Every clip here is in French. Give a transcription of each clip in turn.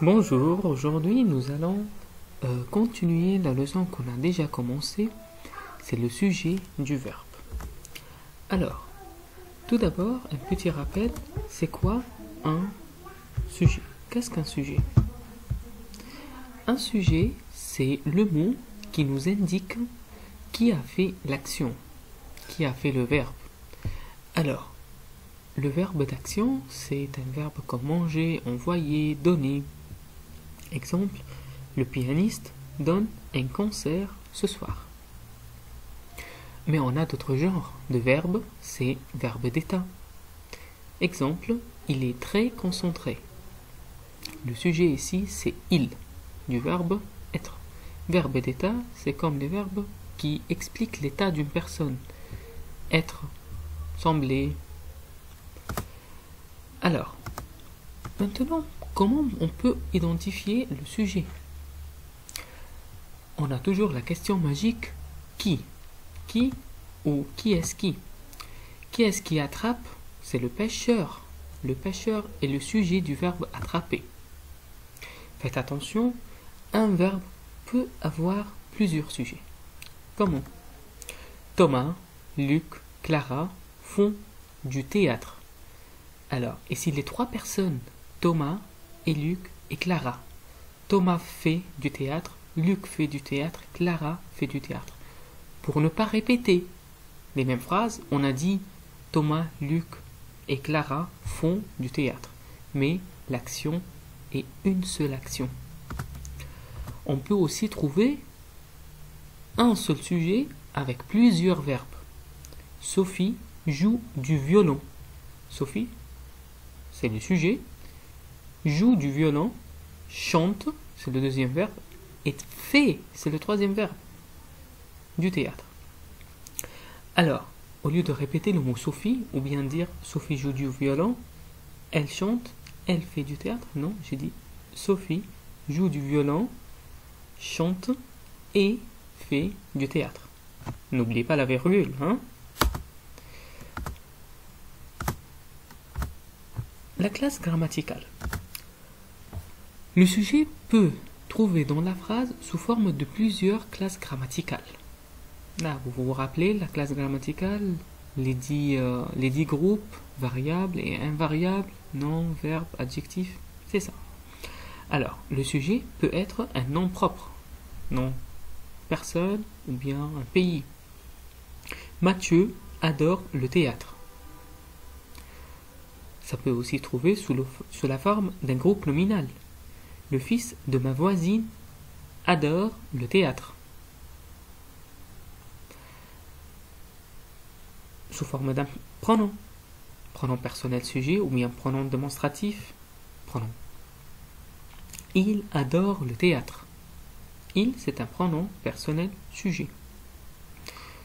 Bonjour, aujourd'hui nous allons continuer la leçon qu'on a déjà commencée, c'est le sujet du verbe. Alors, tout d'abord, un petit rappel, c'est quoi un sujet? Qu'est-ce qu'un sujet? Un sujet, c'est le mot qui nous indique qui a fait l'action, qui a fait le verbe. Alors, le verbe d'action, c'est un verbe comme manger, envoyer, donner. Exemple, le pianiste donne un concert ce soir. Mais on a d'autres genres de verbes, c'est verbe d'état. Exemple, il est très concentré. Le sujet ici, c'est il, du verbe être. Verbe d'état, c'est comme les verbes qui expliquent l'état d'une personne. Être, sembler. Alors, maintenant, comment on peut identifier le sujet? On a toujours la question magique qui? Qui ou qui est-ce qui? Qui est-ce qui attrape? C'est le pêcheur. Le pêcheur est le sujet du verbe attraper. Faites attention, un verbe peut avoir plusieurs sujets. Comment? Thomas, Luc, Clara font du théâtre. Alors, et si les trois personnes, Thomas et Luc et Clara, Thomas fait du théâtre, Luc fait du théâtre, Clara fait du théâtre. Pour ne pas répéter les mêmes phrases, on a dit Thomas, Luc et Clara font du théâtre. Mais l'action est une seule action. On peut aussi trouver un seul sujet avec plusieurs verbes. Sophie joue du violon. Sophie, c'est le sujet. Joue du violon. Chante, c'est le deuxième verbe. Et fait, c'est le troisième verbe. Du théâtre. Alors, au lieu de répéter le mot Sophie, ou bien dire Sophie joue du violon, elle chante, elle fait du théâtre. Non, j'ai dit Sophie joue du violon, chante et fait du théâtre. N'oubliez pas la virgule, hein? La classe grammaticale. Le sujet peut trouver dans la phrase sous forme de plusieurs classes grammaticales. Là, vous vous rappelez la classe grammaticale, les dix groupes, variables et invariables, nom, verbe, adjectif, c'est ça. Alors, le sujet peut être un nom propre, nom, personne ou bien un pays. Mathieu adore le théâtre. Ça peut aussi trouver sous la forme d'un groupe nominal. Le fils de ma voisine adore le théâtre. Sous forme d'un pronom. Pronom personnel sujet ou bien pronom démonstratif. Pronom. Il adore le théâtre. Il, c'est un pronom personnel sujet.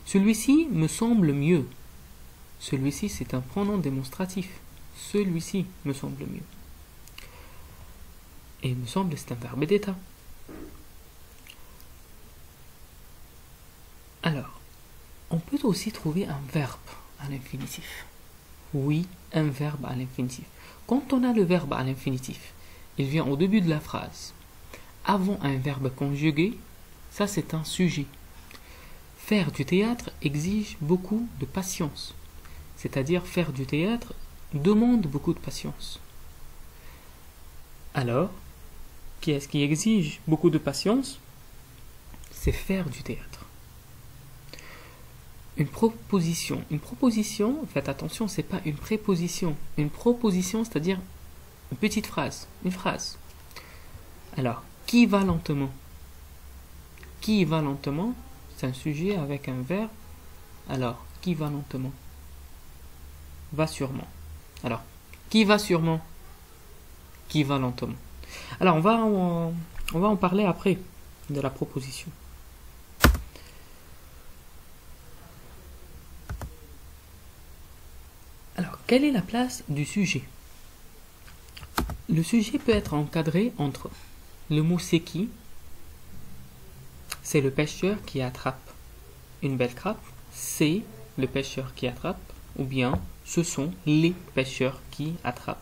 Celui-ci me semble mieux. Celui-ci, c'est un pronom démonstratif. Celui-ci me semble mieux. Et me semble, c'est un verbe d'état. Alors, on peut aussi trouver un verbe à l'infinitif. Oui, un verbe à l'infinitif. Quand on a le verbe à l'infinitif, il vient au début de la phrase. Avant un verbe conjugué, ça c'est un sujet. Faire du théâtre exige beaucoup de patience. C'est-à-dire faire du théâtre demande beaucoup de patience. Alors, qui est-ce qui exige beaucoup de patience? C'est faire du théâtre. Une proposition. Une proposition, faites attention, c'est pas une préposition. Une proposition, c'est-à-dire une petite phrase, une phrase. Alors, qui va lentement? Qui va lentement? C'est un sujet avec un verbe. Alors, qui va lentement? Va sûrement. Alors, qui va sûrement? Qui va lentement? Alors, on va en parler après de la proposition. Alors, quelle est la place du sujet? Le sujet peut être encadré entre le mot c'est qui, c'est le pêcheur qui attrape une belle crabe, c'est le pêcheur qui attrape, ou bien ce sont les pêcheurs qui attrapent.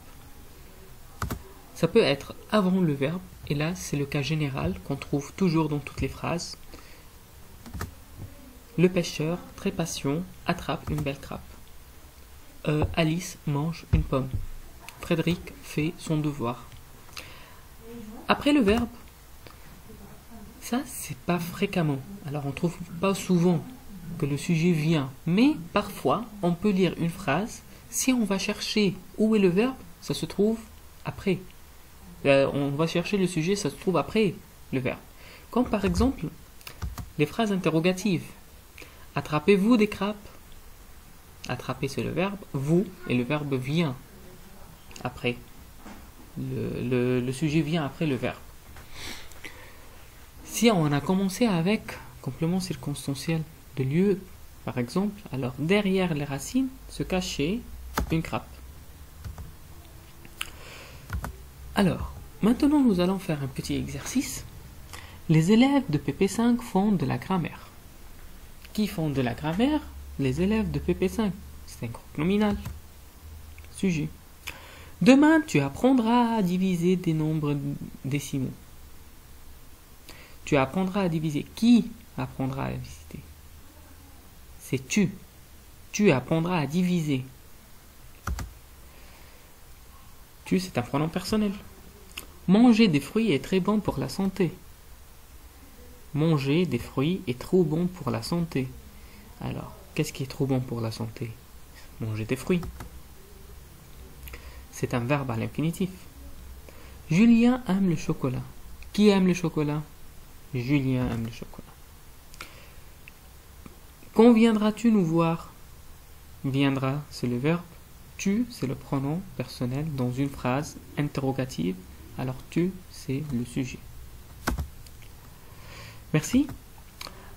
Ça peut être avant le verbe, et là c'est le cas général qu'on trouve toujours dans toutes les phrases. Le pêcheur, très patient, attrape une belle crabe. Alice mange une pomme. Frédéric fait son devoir. Après le verbe, ça c'est pas fréquemment. Alors on trouve pas souvent que le sujet vient, mais parfois on peut lire une phrase. Si on va chercher où est le verbe, ça se trouve après. On va chercher le sujet, ça se trouve après le verbe. Comme par exemple les phrases interrogatives. Attrapez-vous des crabes? Attraper c'est le verbe, vous et le verbe vient après. Le sujet vient après le verbe. Si on a commencé avec complément circonstanciel de lieu, par exemple, alors derrière les racines se cachait une crabe. Alors, maintenant nous allons faire un petit exercice. Les élèves de PP5 font de la grammaire. Qui font de la grammaire? Les élèves de PP5. C'est un groupe nominal. Sujet. Demain, tu apprendras à diviser des nombres décimaux. Tu apprendras à diviser. Qui apprendra à diviser? C'est tu. Tu apprendras à diviser. Tu, c'est un pronom personnel. Manger des fruits est très bon pour la santé. Manger des fruits est trop bon pour la santé. Alors, qu'est-ce qui est trop bon pour la santé? Manger des fruits. C'est un verbe à l'infinitif. Julien aime le chocolat. Qui aime le chocolat? Julien aime le chocolat. Quand viendras-tu nous voir? Viendra, c'est le verbe. Tu, c'est le pronom personnel dans une phrase interrogative. Alors tu, c'est le sujet. Merci.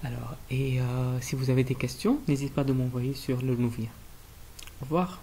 Alors, et si vous avez des questions, n'hésitez pas de m'envoyer sur le Nouvien. Au revoir.